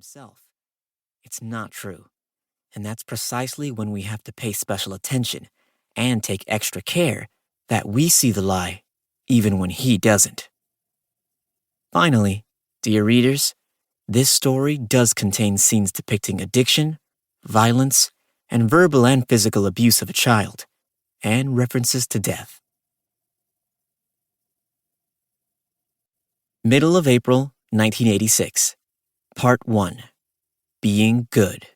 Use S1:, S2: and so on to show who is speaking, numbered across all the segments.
S1: himself. It's not true. And that's precisely when we have to pay special attention and take extra care that we see the lie, even when he doesn't. Finally, dear readers, this story does contain scenes depicting addiction, violence, and verbal and physical abuse of a child, and references to death. Middle of April, 1986. Part 1. Being Good.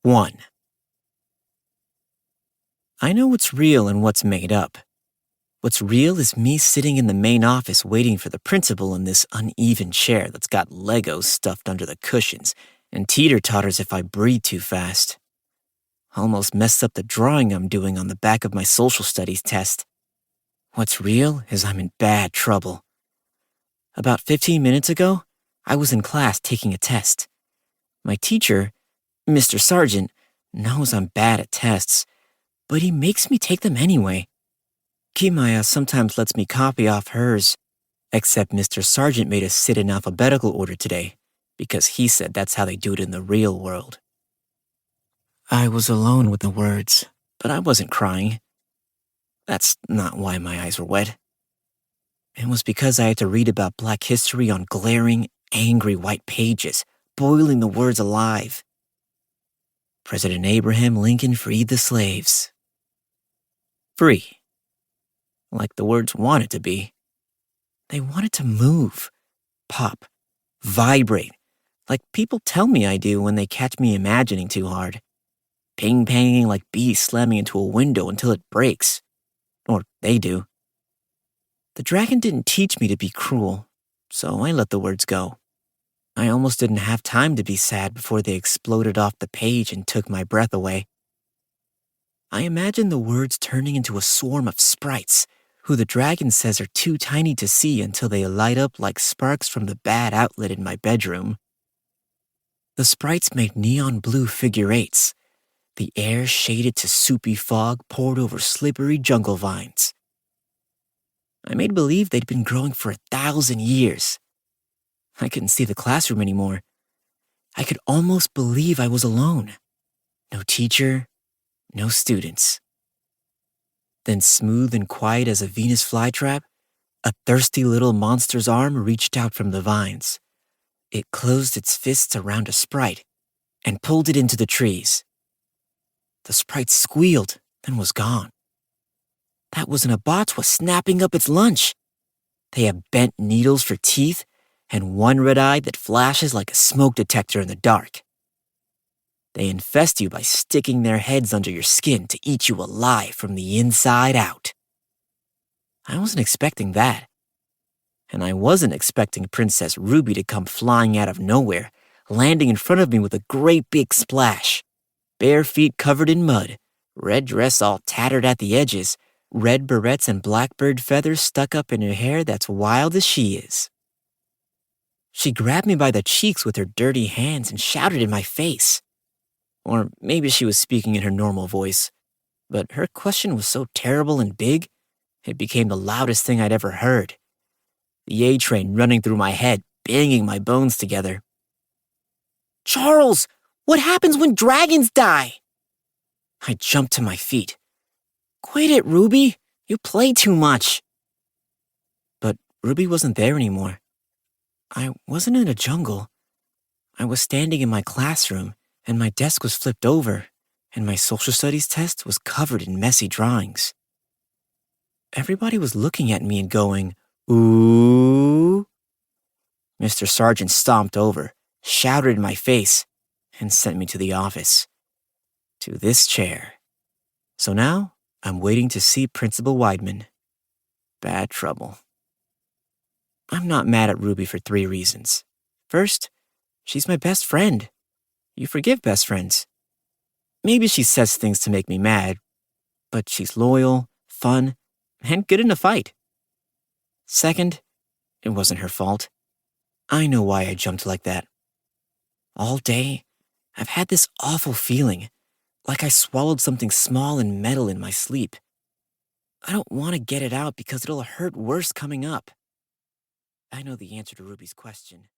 S1: 1. I know what's real and what's made up. What's real is me sitting in the main office waiting for the principal in this uneven chair that's got Legos stuffed under the cushions and teeter-totters if I breathe too fast. Almost messed up the drawing I'm doing on the back of my social studies test. What's real is I'm in bad trouble. About 15 minutes ago, I was in class taking a test. My teacher, Mr. Sargent, knows I'm bad at tests, but he makes me take them anyway. Kimaya sometimes lets me copy off hers, except Mr. Sargent made us sit in alphabetical order today, because he said that's how they do it in the real world. I was alone with the words, but I wasn't crying. That's not why my eyes were wet. It was because I had to read about Black history on glaring, angry white pages, boiling the words alive. President Abraham Lincoln freed the slaves. Free. Like the words wanted to be. They wanted to move, pop, vibrate, like people tell me I do when they catch me imagining too hard. Ping-panging like bees slamming into a window until it breaks. Or they do. The dragon didn't teach me to be cruel, so I let the words go. I almost didn't have time to be sad before they exploded off the page and took my breath away. I imagined the words turning into a swarm of sprites, who the dragon says are too tiny to see until they light up like sparks from the bad outlet in my bedroom. The sprites made neon blue figure eights. The air shaded to soupy fog poured over slippery jungle vines. I made believe they'd been growing for 1,000 years. I couldn't see the classroom anymore. I could almost believe I was alone. No teacher, no students. Then, smooth and quiet as a Venus flytrap, a thirsty little monster's arm reached out from the vines. It closed its fists around a sprite and pulled it into the trees. The sprite squealed, then was gone. That was an abattoir snapping up its lunch. They have bent needles for teeth and one red eye that flashes like a smoke detector in the dark. They infest you by sticking their heads under your skin to eat you alive from the inside out. I wasn't expecting that. And I wasn't expecting Princess Ruby to come flying out of nowhere, landing in front of me with a great big splash. Bare feet covered in mud, red dress all tattered at the edges, red barrettes and blackbird feathers stuck up in her hair that's wild as she is. She grabbed me by the cheeks with her dirty hands and shouted in my face. Or maybe she was speaking in her normal voice, but her question was so terrible and big, it became the loudest thing I'd ever heard. The A-train running through my head, banging my bones together. Charles, what happens when dragons die? I jumped to my feet. Quit it, Ruby. You play too much. But Ruby wasn't there anymore. I wasn't in a jungle. I was standing in my classroom, and my desk was flipped over, and my social studies test was covered in messy drawings. Everybody was looking at me and going, "Ooh." Mr. Sargent stomped over, shouted in my face, and sent me to the office. To this chair. So now, I'm waiting to see Principal Weidman. Bad trouble. I'm not mad at Ruby for 3 reasons. First, she's my best friend. You forgive best friends. Maybe she says things to make me mad, but she's loyal, fun, and good in a fight. Second, it wasn't her fault. I know why I jumped like that. All day, I've had this awful feeling, like I swallowed something small and metal in my sleep. I don't want to get it out because it'll hurt worse coming up. I know the answer to Ruby's question.